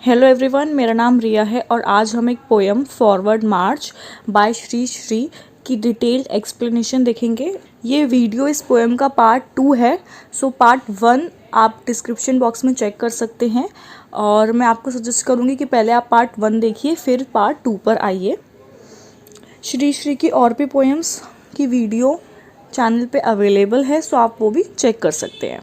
Hello everyone, मेरा नाम रिया है और आज हम एक poem forward march by Sri Sri की डिटेल्ड एक्सप्लेनेशन देखेंगे। ये वीडियो इस पोएम का पार्ट 2 है। सो पार्ट 1 आप डिस्क्रिप्शन बॉक्स में चेक कर सकते हैं और मैं आपको सजेस्ट करूँगी कि पहले आप पार्ट 1 देखिए फिर पार्ट 2 पर आइए। श्री श्री की और भी पोएम्स की वीडियो चैनल पे अवेलेबल है, सो आप वो भी चेक कर सकते हैं।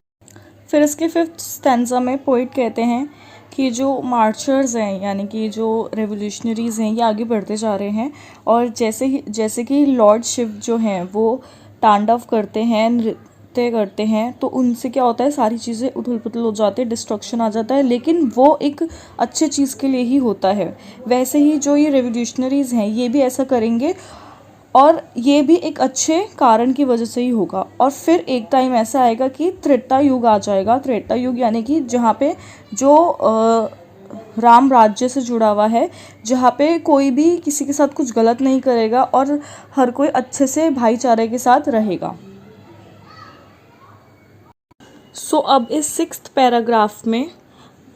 फिर इसके 5th स्टैंजा में पोइट कहते हैं कि जो मार्चर्स हैं यानी कि जो रेवोल्यूशनरीज़ हैं ये आगे बढ़ते जा रहे हैं और जैसे कि लॉर्ड शिव जो हैं वो तांडव करते हैं, नृत्य करते हैं, तो उनसे क्या होता है, सारी चीज़ें उथल पुथल हो जाती है, डिस्ट्रक्शन आ जाता है, लेकिन वो एक अच्छे चीज़ के लिए ही होता है। वैसे ही जो ये रेवोल्यूशनरीज़ हैं ये भी ऐसा करेंगे और ये भी एक अच्छे कारण की वजह से ही होगा। और फिर एक टाइम ऐसा आएगा कि त्रेता युग आ जाएगा। त्रेता युग यानी कि जहाँ पे जो राम राज्य से जुड़ा हुआ है, जहाँ पे कोई भी किसी के साथ कुछ गलत नहीं करेगा और हर कोई अच्छे से भाईचारे के साथ रहेगा। सो अब इस 6th पैराग्राफ में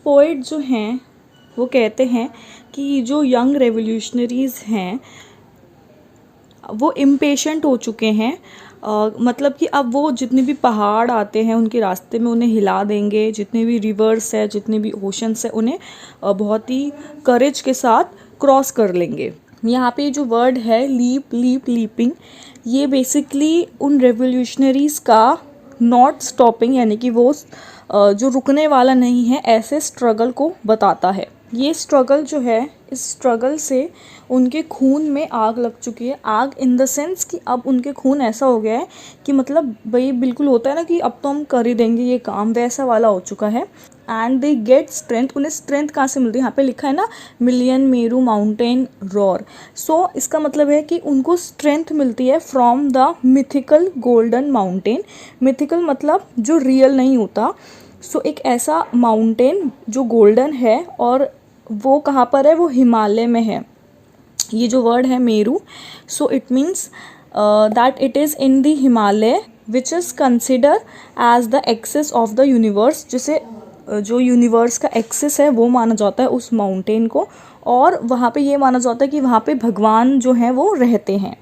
पोएट जो हैं वो कहते हैं कि जो यंग रेवोल्यूशनरीज़ हैं वो इम्पेशेंट हो चुके हैं। मतलब कि अब वो जितने भी पहाड़ आते हैं उनके रास्ते में उन्हें हिला देंगे, जितने भी रिवर्स है, जितने भी ओशंस है, उन्हें बहुत ही करेज के साथ क्रॉस कर लेंगे। यहाँ पे जो वर्ड है लीप लीप लीपिंग, ये बेसिकली उन रेवोल्यूशनरीज़ का नॉट स्टॉपिंग यानी कि वो जो रुकने वाला नहीं है ऐसे स्ट्रगल को बताता है। ये स्ट्रगल जो है, इस स्ट्रगल से उनके खून में आग लग चुकी है। आग इन द सेंस कि अब उनके खून ऐसा हो गया है कि मतलब भाई बिल्कुल होता है ना कि अब तो हम कर ही देंगे ये काम, वैसा वाला हो चुका है। And they get strength. उन्हें स्ट्रेंथ कहाँ से मिलती है? यहाँ पे लिखा है ना, मिलियन मेरू माउंटेन रॉर। सो इसका मतलब है कि उनको स्ट्रेंथ मिलती है from the mythical golden mountain. Mythical मतलब जो रियल नहीं होता। सो एक ऐसा माउंटेन जो गोल्डन है और वो कहाँ पर है? वो हिमालय में है। ये जो वर्ड है Meru, so it means that it is in the Himalaya which is consider as the axis of the universe. जिसे जो यूनिवर्स का एक्सेस है वो माना जाता है उस माउंटेन को, और वहाँ पे ये माना जाता है कि वहाँ पे भगवान जो हैं वो रहते हैं।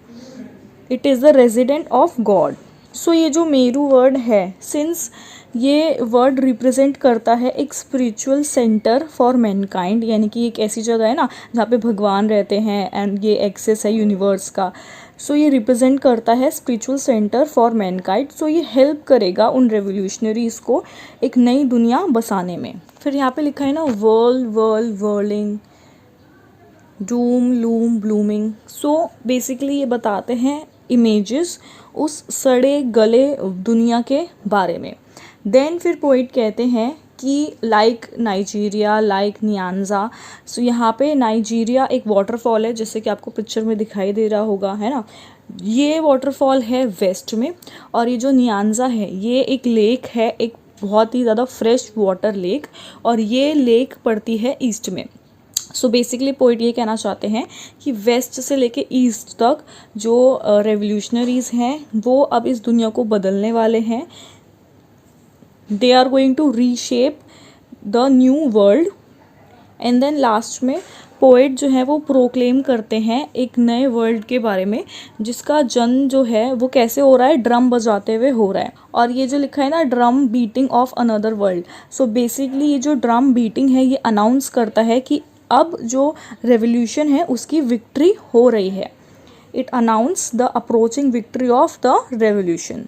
It is the resident of God. So ये जो मेरू वर्ड है, सिंस ये वर्ड रिप्रेजेंट करता है एक स्पिरिचुअल सेंटर फॉर मैनकाइंड, यानी कि एक ऐसी जगह है ना जहाँ पे भगवान रहते हैं एंड ये एक्सेस है यूनिवर्स का। सो ये रिप्रेजेंट करता है स्पिरिचुअल सेंटर फॉर मैनकाइंड। सो ये हेल्प करेगा उन रेवोल्यूशनरीज़ को एक नई दुनिया बसाने में। फिर यहाँ पे लिखा है ना, world world whirling Doom loom blooming. So basically ये बताते हैं इमेजेस उस सड़े गले दुनिया के बारे में। देन फिर पोइट कहते हैं कि लाइक नाइजीरिया, लाइक नियांजा। सो यहाँ पे नाइजीरिया एक वाटरफॉल है, जैसे कि आपको पिक्चर में दिखाई दे रहा होगा, है ना। ये वाटरफॉल है वेस्ट में, और ये जो नियांजा है ये एक लेक है, एक बहुत ही ज़्यादा फ्रेश वाटर लेक, और ये लेक पड़ती है ईस्ट में। सो बेसिकली पोइट ये कहना चाहते हैं कि वेस्ट से लेके ईस्ट तक जो रेवोल्यूशनरीज़ हैं वो अब इस दुनिया को बदलने वाले हैं। They are going to reshape the new world. And then last में पोएट जो है वो प्रोक्लेम करते हैं एक नए वर्ल्ड के बारे में, जिसका जन्म जो है वो कैसे हो रहा है? ड्रम बजाते हुए हो रहा है। और ये जो लिखा है ना, drum beating of another world. So basically ये जो ड्रम बीटिंग है ये अनाउंस करता है कि अब जो रेवोल्यूशन है उसकी विक्ट्री हो रही है। It announce the approaching victory of the revolution.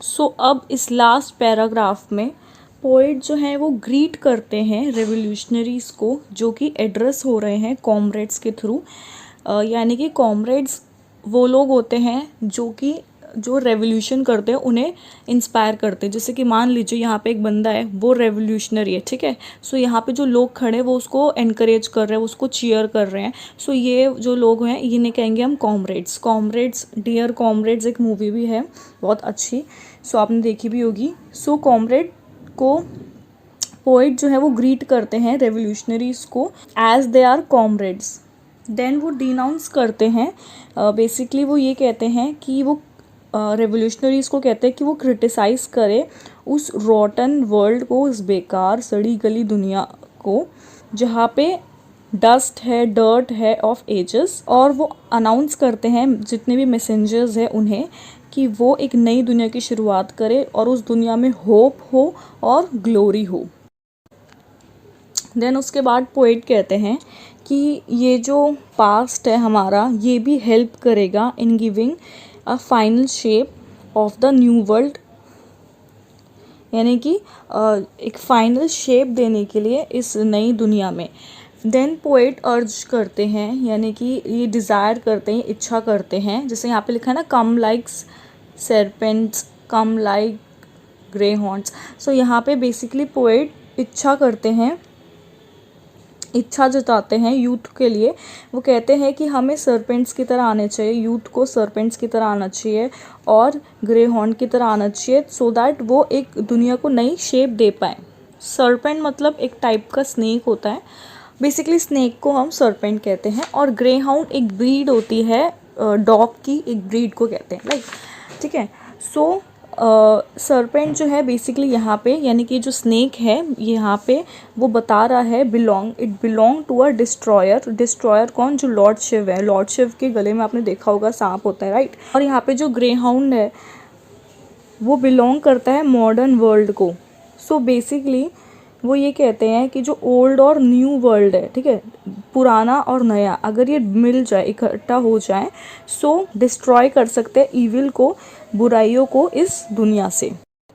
So अब इस लास्ट पैराग्राफ में पोएट जो है वो ग्रीट करते हैं रेवोल्यूशनरीज़ को, जो कि एड्रेस हो रहे हैं कॉमरेड्स के थ्रू। यानी कि कॉमरेड्स वो लोग होते हैं जो रेवोल्यूशन करते हैं, उन्हें इंस्पायर करते हैं। जैसे कि मान लीजिए यहाँ पे एक बंदा है, वो रेवोल्यूशनरी है, ठीक है। सो यहाँ पे जो लोग खड़े हैं वो उसको एनकरेज कर रहे हैं, उसको चीयर कर रहे हैं। सो ये जो लोग हैं इन्हें कहेंगे हम कॉमरेड्स। कॉमरेड्स, डियर कॉमरेड्स एक मूवी भी है बहुत अच्छी, सो आपने देखी भी होगी। सो कॉमरेड को पोइट जो है वो ग्रीट करते हैं रेवोल्यूशनरीज़ को as they are comrades. Then वो डिनाउंस करते हैं, बेसिकली वो ये कहते हैं कि वो रेवोल्यूशनरीज़ को कहते हैं कि वो क्रिटिसाइज़ करे उस रॉटन वर्ल्ड को, उस बेकार सड़ी गली दुनिया को जहाँ पे डस्ट है, डर्ट है ऑफ एजेस, और वो अनाउंस करते हैं जितने भी मैसेंजर्स हैं उन्हें कि वो एक नई दुनिया की शुरुआत करे और उस दुनिया में होप हो और ग्लोरी हो। देन उसके बाद पोएट कहते हैं कि ये जो पास्ट है हमारा, ये भी हेल्प करेगा in giving a final shape of the new world, यानी कि एक फाइनल शेप देने के लिए इस नई दुनिया में। देन पोएट अर्ज करते हैं, यानी कि ये डिज़ायर करते हैं, इच्छा करते हैं, जैसे यहाँ पे लिखा है ना, कम लाइक serpents, कम लाइक ग्रे हॉर्न्स। सो यहाँ पे बेसिकली पोएट इच्छा करते हैं, इच्छा जताते हैं यूथ के लिए। वो कहते हैं कि हमें सरपेंट्स की तरह आने चाहिए, यूथ को सरपेंट्स की तरह आना चाहिए और ग्रे हॉर्न की तरह आना चाहिए, सो दैट वो एक दुनिया को नई शेप दे पाए। सरपेंट मतलब एक टाइप का स्नेक होता है, बेसिकली स्नेक को हम सरपेंट कहते हैं। और ग्रे हाउंड एक ब्रीड होती है डॉग की, एक ब्रीड को कहते हैं, लाइक, ठीक है। सो सरपेंट जो है बेसिकली यहाँ पे, यानी कि जो स्नेक है यहाँ पे वो बता रहा है it belong to a destroyer. Destroyer कौन? जो लॉर्ड शिव है। लॉर्ड शिव के गले में आपने देखा होगा सांप होता है, राइट। और यहाँ पे जो ग्रे हाउंड है वो बिलोंग करता है मॉडर्न वर्ल्ड को। सो बेसिकली वो ये कहते हैं कि जो ओल्ड और न्यू वर्ल्ड है, ठीक है, पुराना और नया, अगर ये मिल जाए, इकट्ठा हो जाए, सो डिस्ट्रॉय कर सकते हैं ईविल को, बुराइयों को इस दुनिया से।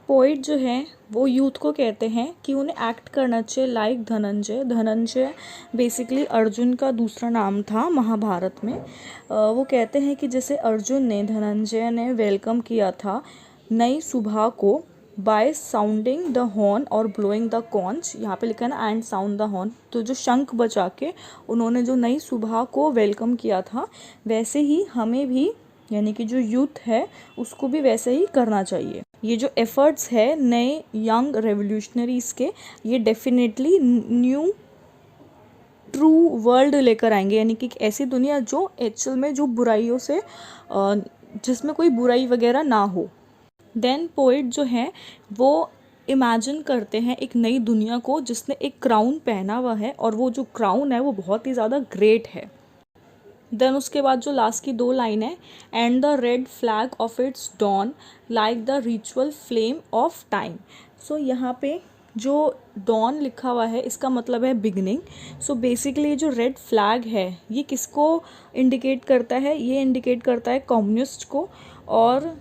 पोइट जो है वो यूथ को कहते हैं कि उन्हें एक्ट करना चाहिए लाइक धनंजय। धनंजय बेसिकली अर्जुन का दूसरा नाम था महाभारत में। वो कहते हैं कि जैसे अर्जुन ने, धनंजय ने वेलकम किया था नई सुबह को बाय साउंडिंग द हॉर्न और ब्लोइंग द कॉन्च। यहाँ पे लिखा है ना, एंड साउंड द हॉर्न, तो जो शंख बजा के उन्होंने जो नई सुबह को वेलकम किया था, वैसे ही हमें भी, यानी कि जो यूथ है उसको भी वैसे ही करना चाहिए। ये जो एफर्ट्स है नए यंग रेवोल्यूशनरीज के, ये डेफिनेटली न्यू ट्रू वर्ल्ड लेकर आएंगे, यानी कि ऐसी दुनिया जो एक्चुअल में जो बुराइयों से, जिसमें कोई बुराई वगैरह ना हो। देन पोइट जो है वो इमेजिन करते हैं एक नई दुनिया को जिसने एक क्राउन पहना हुआ है, और वो जो क्राउन है वो बहुत ही ज़्यादा ग्रेट है। देन उसके बाद जो लास्ट की 2 लाइन है, and the red flag of its dawn like the ritual flame of time. So यहाँ पे जो डॉन लिखा हुआ है इसका मतलब है बिगनिंग। सो बेसिकली ये जो रेड फ्लैग है ये किसको इंडिकेट करता है? ये इंडिकेट करता है कम्युनिस्ट को। और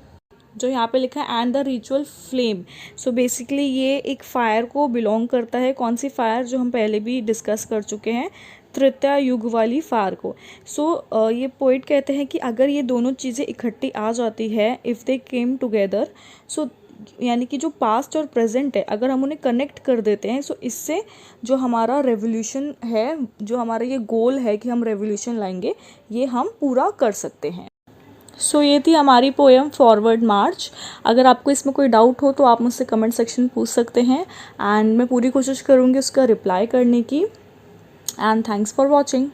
जो यहाँ पे लिखा है and the ritual flame, so basically ये एक फायर को बिलोंग करता है। कौन सी फायर? जो हम पहले भी डिस्कस कर चुके हैं, त्रेता युग वाली फायर को। सो ये पोइट कहते हैं कि अगर ये दोनों चीज़ें इकट्ठी आ जाती है, इफ़ दे केम टुगेदर, सो यानी कि जो पास्ट और प्रेजेंट है अगर हम उन्हें कनेक्ट कर देते हैं, सो इससे जो हमारा रेवोल्यूशन है, जो हमारा ये गोल है कि हम रेवोल्यूशन लाएंगे, ये हम पूरा कर सकते हैं। सो ये थी हमारी पोएम फॉरवर्ड मार्च। अगर आपको इसमें कोई डाउट हो तो आप मुझसे कमेंट सेक्शन पूछ सकते हैं, एंड मैं पूरी कोशिश करूँगी उसका रिप्लाई करने की। And thanks for watching.